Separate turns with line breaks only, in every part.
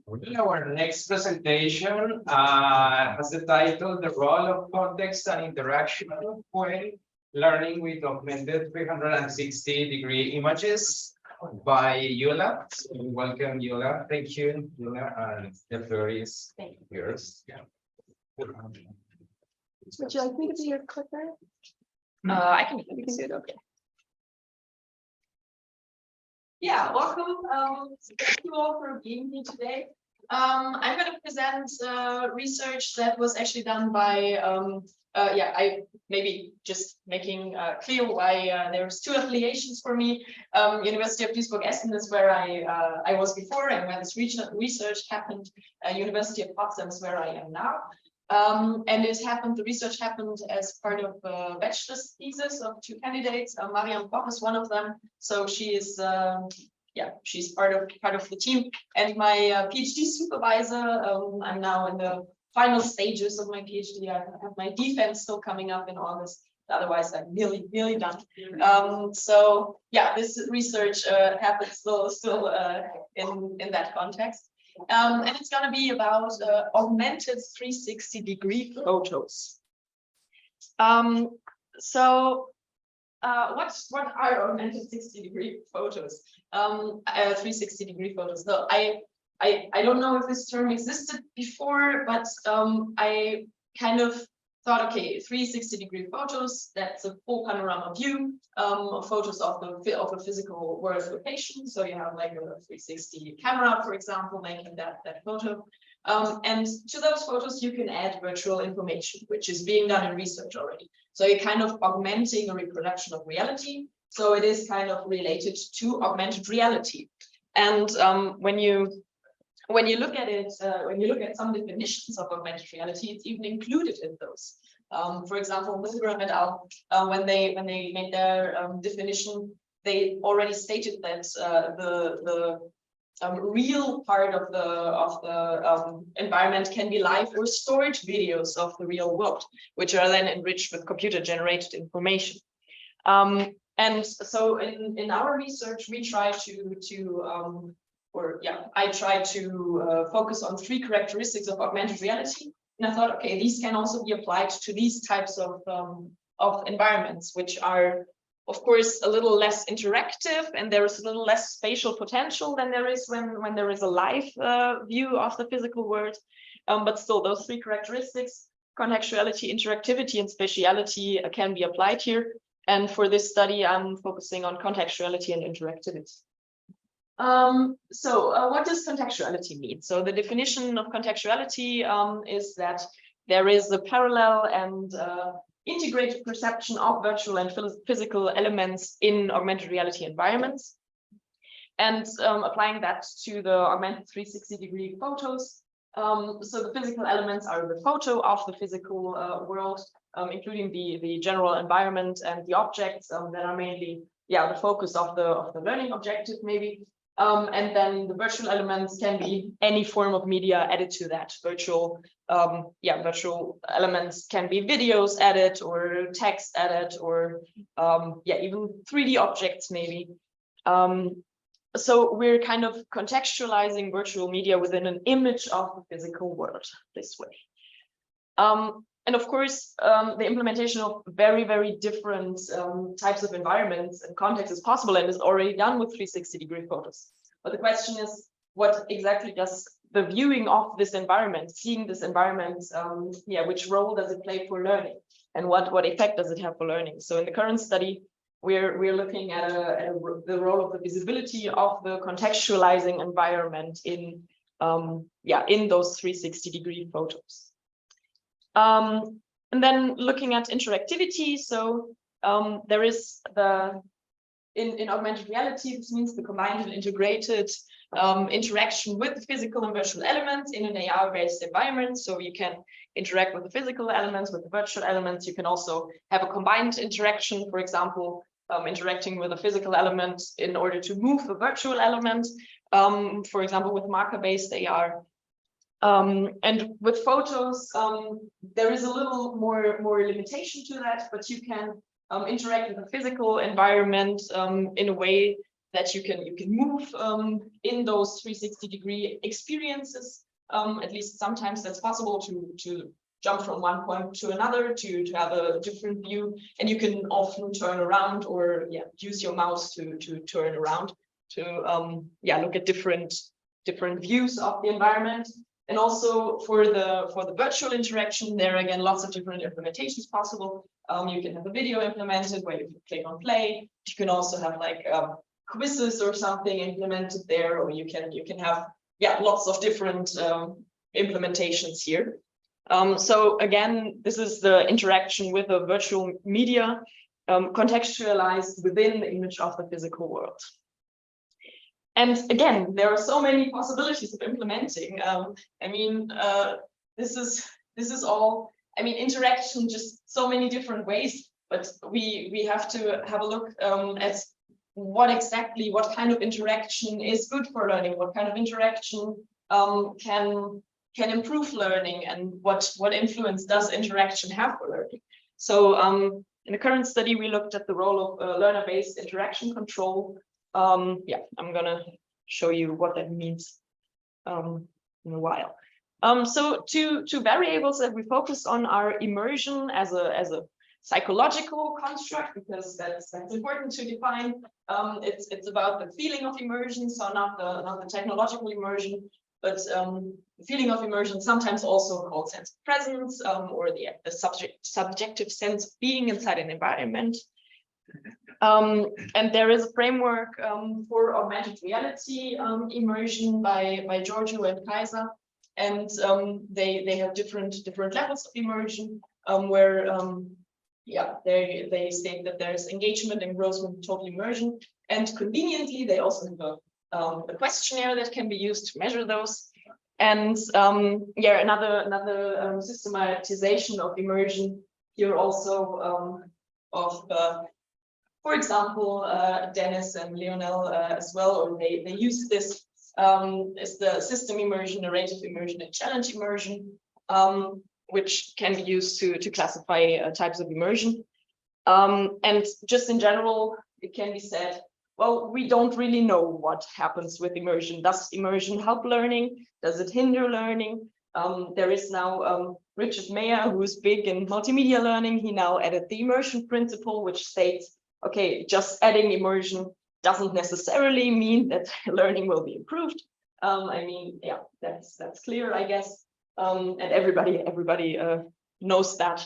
Our next presentation has the title "The Role of Context and Interaction when Learning with Augmented 360-degree Images" by Jule. So welcome, Jule. Thank you, Jule. And the floor is yours. Yeah.
Would you like me to be your clicker?
I can use it. Okay. Yeah, welcome. Thank you all for being here today. I'm going to present research that was actually done by, I maybe just making clear why there's two affiliations for me. University of Duisburg-Essen is where I was before, and where this research happened. University of Potsdam is where I am now. And the research happened as part of a bachelor's thesis of two candidates. Mariam Koch is one of them. So she is, she's part of the team. And my PhD supervisor, I'm now in the final stages of my PhD. I have my defense still coming up in August. Otherwise, I'm nearly done. This research happens still in that context. And it's going to be about augmented 360-degree photos. What are augmented 360-degree photos? 360-degree photos. So I don't know if this term existed before, but I kind of thought, okay, 360-degree photos, that's a full panorama view of photos of a physical world location. So you have like a 360 camera, for example, making that photo. And to those photos, you can add virtual information, which is being done in research already. So you're kind of augmenting a reproduction of reality. So it is kind of related to augmented reality. And when you look at it, when you look at some definitions of augmented reality, it's even included in those. For example, Krüger et al., when they made their definition, they already stated that the real part of the environment can be live or stored videos of the real world, which are then enriched with computer-generated information. And so in our research, we try I try to focus on three characteristics of augmented reality. And I thought, okay, these can also be applied to these types of environments, which are, of course, a little less interactive, and there is a little less spatial potential than there is when there is a live view of the physical world. But still, those three characteristics, contextuality, interactivity, and spatiality, can be applied here. And for this study, I'm focusing on contextuality and interactivity. What does contextuality mean? So the definition of contextuality is that there is a parallel and integrated perception of virtual and physical elements in augmented reality environments. And applying that to the augmented 360-degree photos. So the physical elements are the photo of the physical world, including the general environment and the objects that are mainly the focus of the learning objective, maybe. And then the virtual elements can be any form of media added to that. Virtual elements can be videos added or text added or even 3D objects maybe. So we're kind of contextualizing virtual media within an image of the physical world this way. And of course, the implementation of very, very different types of environments and contexts is possible and is already done with 360-degree photos. But the question is, what exactly does the viewing of this environment, seeing this environment, which role does it play for learning? And what effect does it have for learning? So in the current study, we're looking at the role of the visibility of the contextualizing environment in those 360-degree photos. And then looking at interactivity, so there is in augmented reality, this means the combined and integrated interaction with the physical and virtual elements in an AR-based environment. So you can interact with the physical elements, with the virtual elements. You can also have a combined interaction, for example, interacting with a physical element in order to move the virtual element, for example, with marker-based AR. And with photos, there is a little more limitation to that, but you can interact with the physical environment in a way that you can move in those 360-degree experiences. At least sometimes that's possible to jump from one point to another to have a different view, and you can often turn around or use your mouse to turn around to look at different views of the environment. And also for the virtual interaction, there are again lots of different implementations possible. You can have a video implemented where you can click on play. You can also have like quizzes or something implemented there, or you can have lots of different implementations here. So again, this is the interaction with a virtual media contextualized within the image of the physical world. And again, there are so many possibilities of implementing. I mean, this is all, I mean, interaction, just so many different ways, but we have to have a look at what kind of interaction is good for learning, what kind of interaction can improve learning, and what influence does interaction have for learning. So in the current study, we looked at the role of learner-based interaction control. I'm gonna show you what that means in a while. So two variables that we focus on are immersion as a psychological construct, because that's important to define. It's about the feeling of immersion, so not the technological immersion, but the feeling of immersion, sometimes also called sense of presence, or the subjective sense of being inside an environment. And there is a framework for augmented reality immersion by Jule and Kaiser, and they have different levels of immersion, where they state that there's engagement, engrossment, total immersion, and conveniently they also have a questionnaire that can be used to measure those. And another systematization of immersion here also of for example, Dennis and Lionel as well, or they use this is the system immersion, narrative immersion, and challenge immersion, which can be used to classify types of immersion. And just in general, it can be said, well, we don't really know what happens with immersion. Does immersion help learning? Does it hinder learning? There is now Richard Mayer, who is big in multimedia learning. He now added the immersion principle, which states, okay, just adding immersion doesn't necessarily mean that learning will be improved. I mean, that's clear, I guess. And everybody knows that,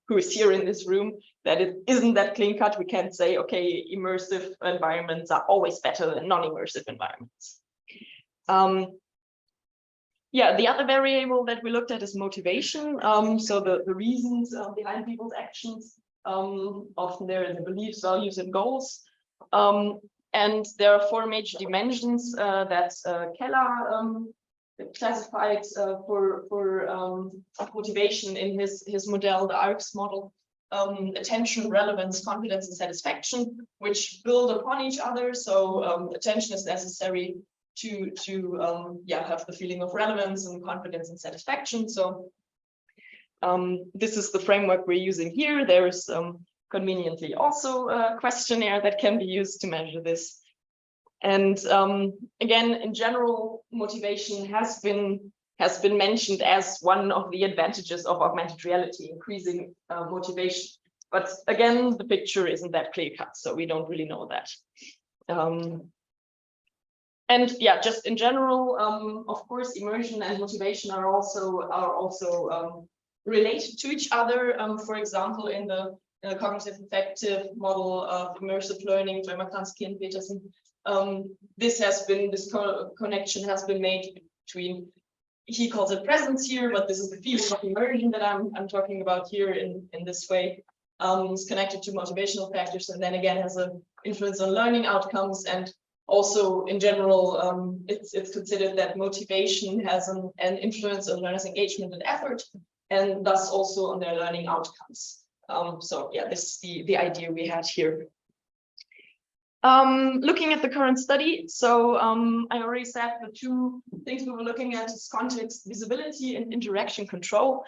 who is here in this room, that it isn't that clean cut. We can't say, okay, immersive environments are always better than non-immersive environments. The other variable that we looked at is motivation. So the reasons behind people's actions. Often there are the beliefs, values, and goals. And there are 4 major dimensions that Keller classified for motivation in his model, the ARCS model. Attention, relevance, confidence, and satisfaction, which build upon each other. So attention is necessary to have the feeling of relevance and confidence and satisfaction. So this is the framework we're using here. There is conveniently also a questionnaire that can be used to measure this. And again, in general, motivation has been mentioned as one of the advantages of augmented reality, increasing motivation. But again, the picture isn't that clear cut, so we don't really know that. And just in general, of course, immersion and motivation are also related to each other. For example, in the cognitive affective model of immersive learning by Makansky and Peterson, this connection has been made between, he calls it presence here, but this is the feeling of immersion that I'm talking about here in this way. It's connected to motivational factors, and then again has an influence on learning outcomes. And also in general, it's considered that motivation has an influence on learners' engagement and effort, and thus also on their learning outcomes. So this is the idea we had here. Looking at the current study, so I already said the 2 things we were looking at is context visibility and interaction control.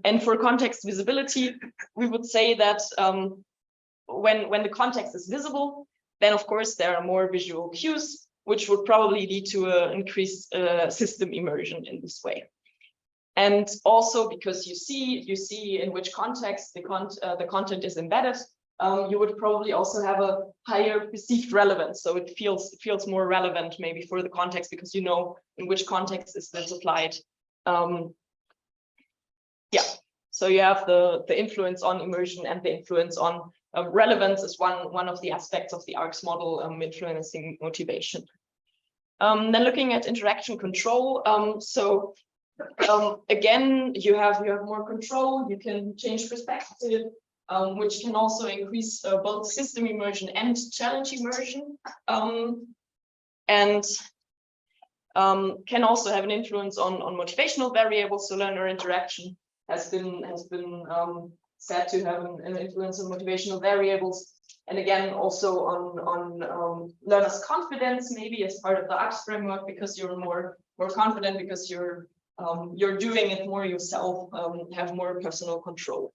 And for context visibility, we would say that when the context is visible, then of course there are more visual cues, which would probably lead to an increased system immersion in this way. And also because you see in which context the content is embedded, you would probably also have a higher perceived relevance. So it feels more relevant maybe for the context, because you know in which context is this applied. Yeah, so you have the influence on immersion and the influence on relevance is one of the aspects of the ARCS model influencing motivation. Then looking at interaction control, again, you have more control, you can change perspective, which can also increase both system immersion and challenge immersion, and can also have an influence on motivational variables. So learner interaction has been said to have an influence on motivational variables, and again also on learners' confidence, maybe as part of the ARCS framework, because you're more confident because you're doing it more yourself, have more personal control.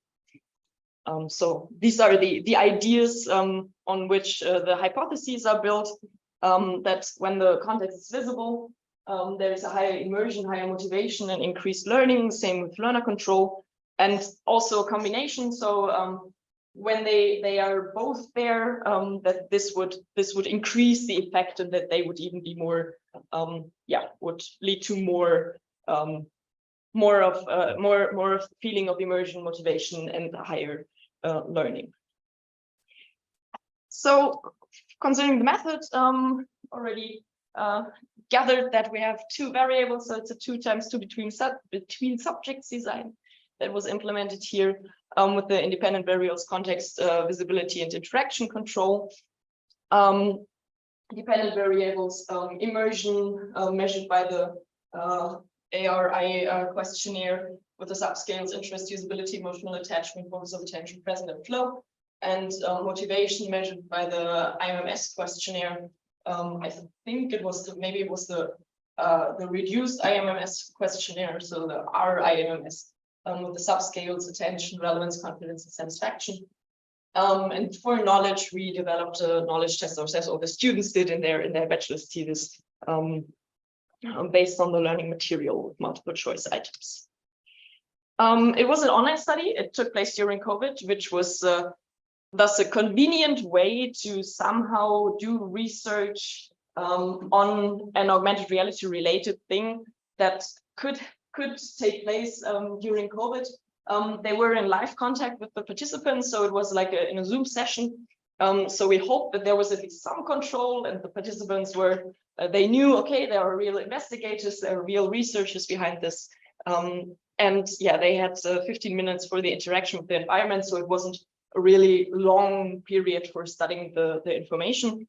So these are the ideas on which the hypotheses are built, that when the context is visible, there is a higher immersion, higher motivation, and increased learning. Same with learner control, and also a combination. So when they are both there, that this would increase the effect, and that they would even be more, would lead to more of feeling of immersion, motivation, and higher learning. So considering the method, already gathered that we have two variables, so it's a 2x2 between subjects design that was implemented here, with the independent variables context, visibility, and interaction control. Dependent variables, immersion measured by the ARI questionnaire with the subscales interest, usability, emotional attachment, focus of attention, present, and flow, and motivation measured by the IMMS questionnaire. I think it was the reduced IMMS questionnaire, so the RIMMS, with the subscales attention, relevance, confidence, and satisfaction. And for knowledge, we developed a knowledge test ourselves, or the students did in their bachelor's thesis, based on the learning material with multiple choice items. It was an online study. It took place during COVID, which was thus a convenient way to somehow do research on an augmented reality related thing that could take place during COVID. They were in live contact with the participants, so it was like in a Zoom session. So we hoped that there was at least some control, and the participants were, they knew, okay, there are real investigators, there are real researchers behind this. And yeah, they had 15 minutes for the interaction with the environment, so it wasn't a really long period for studying the information.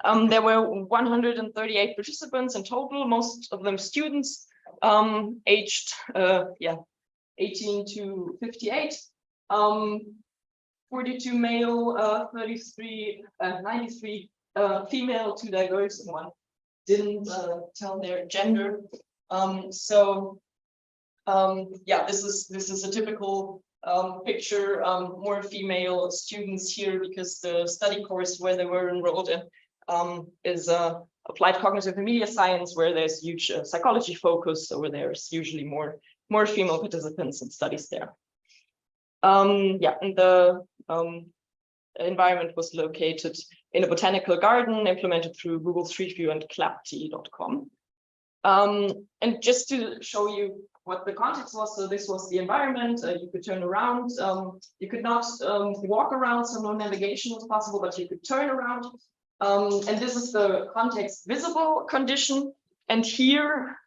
There were 138 participants in total, most of them students, aged 18 to 58, 42 male, 93 female, 2 diverse, and 1 didn't tell their gender. This is a typical picture, more female students here, because the study course where they were enrolled in is applied cognitive and media science, where there's huge psychology focus, so where there's usually more female participants and studies there. And the environment was located in a botanical garden, implemented through Google Street View and clapty.com. And just to show you what the context was, so this was the environment. You could turn around. You could not walk around, so no navigation was possible, but you could turn around. And this is the context visible condition. And here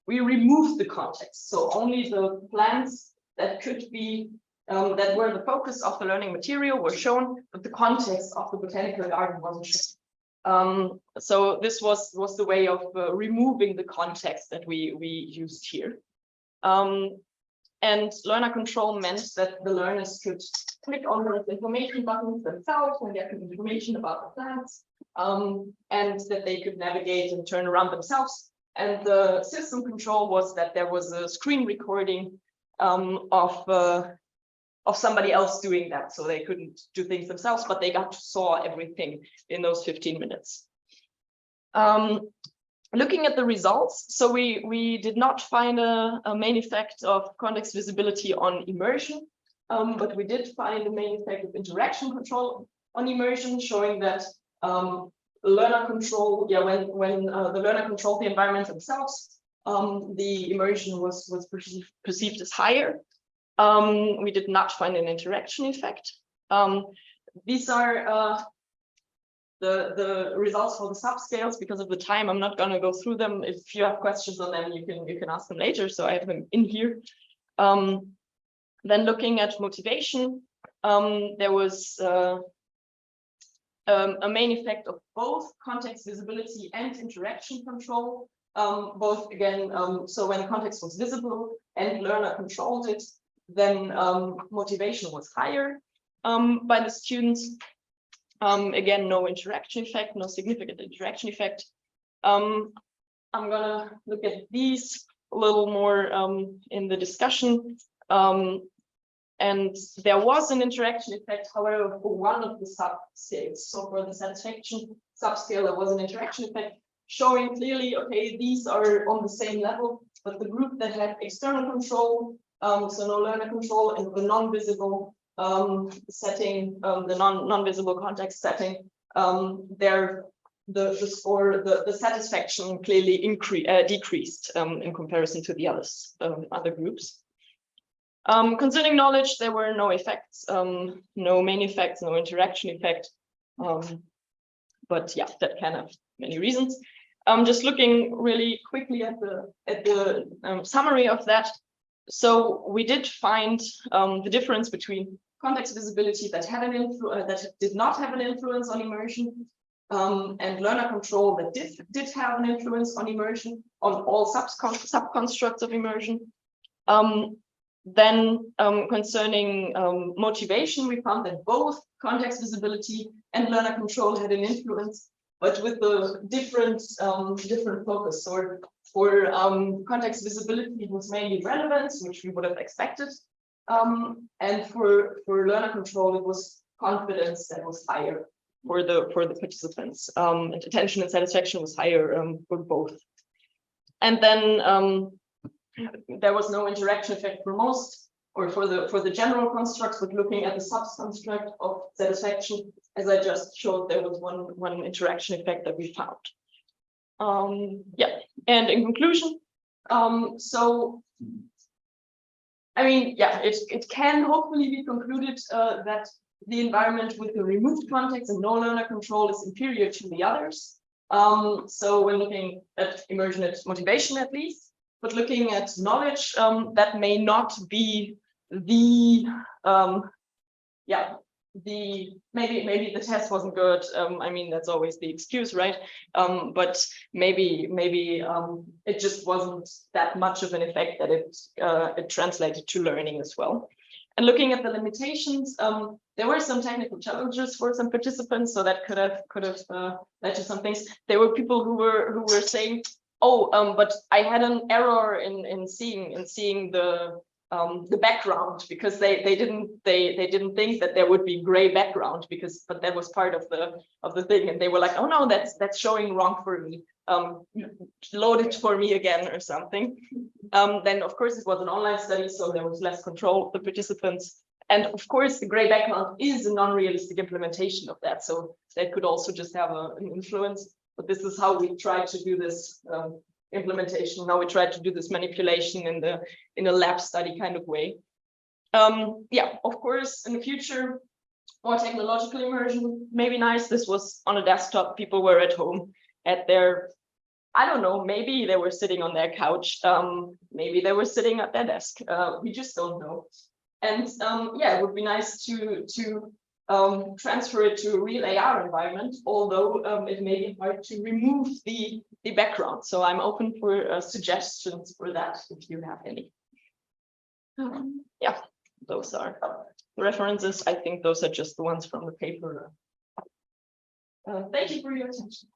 we removed the context. So only the plants that could be, that were the focus of the learning material were shown, but the context of the botanical garden wasn't shown. So this was the way of removing the context that we used here. And learner control meant that the learners could click on the information buttons themselves and get information about the plants, and that they could navigate and turn around themselves. And the system control was that there was a screen recording of somebody else doing that. So they couldn't do things themselves, but they got to saw everything in those 15 minutes. Looking at the results, so we did not find a main effect of context visibility on immersion, but we did find a main effect of interaction control on immersion, showing that learner control, when the learner controlled the environment themselves, the immersion was perceived as higher. We did not find an interaction effect. These are the results for the subscales. Because of the time, I'm not going to go through them. If you have questions on them, you can ask them later. So I have them in here. Then looking at motivation, there was a main effect of both context visibility and interaction control. Both again, so when context was visible and learner controlled it, then motivation was higher by the students. Again, no interaction effect, no significant interaction effect. I'm gonna look at these a little more in the discussion. And there was an interaction effect, however, for one of the subscales. So for the satisfaction subscale, there was an interaction effect showing clearly, okay, these are on the same level, but the group that had external control, so no learner control, and the non-visible setting, the non-visible context setting, there the score, the satisfaction clearly decreased in comparison to the other groups. Concerning knowledge, there were no effects, no main effects, no interaction effect. But yeah, that can have many reasons. Just looking really quickly at the summary of that. So we did find the difference between context visibility that had that did not have an influence on immersion, and learner control that did have an influence on immersion, on all subconstructs of immersion. Then concerning motivation, we found that both context visibility and learner control had an influence, but with the different focus. So for context visibility, it was mainly relevance, which we would have expected. And for learner control, it was confidence that was higher for the participants. And attention and satisfaction was higher for both. And then there was no interaction effect for most, or for the general constructs, but looking at the subconstruct of satisfaction, as I just showed, there was one interaction effect that we found. Yeah, and in conclusion, so I mean, yeah, it can hopefully be concluded that the environment with the removed context and no learner control is inferior to the others. So when looking at immersion and motivation, at least. But looking at knowledge, that may not be the maybe the test wasn't good. I mean, that's always the excuse, right? But maybe it just wasn't that much of an effect that it translated to learning as well. And looking at the limitations, there were some technical challenges for some participants, so that could have led to some things. There were people who were saying, oh, but I had an error in seeing the background, because they didn't think that there would be gray background, but that was part of the thing, and they were like, oh no, that's showing wrong for me. Load it for me again or something. Then of course it was an online study, so there was less control of the participants. And of course the gray background is a non-realistic implementation of that, so that could also just have an influence. But this is how we try to do this implementation. Now we try to do this manipulation in a lab study kind of way. Yeah, of course, in the future, more technological immersion may be nice. This was on a desktop. People were at home at their, I don't know, maybe they were sitting on their couch. Maybe they were sitting at their desk. We just don't know. And yeah, it would be nice to transfer it to a real AR environment, although it may be hard to remove the background. So I'm open for suggestions for that if you have any. Yeah, those are references. I think those are just the ones from the paper. Thank you for your attention.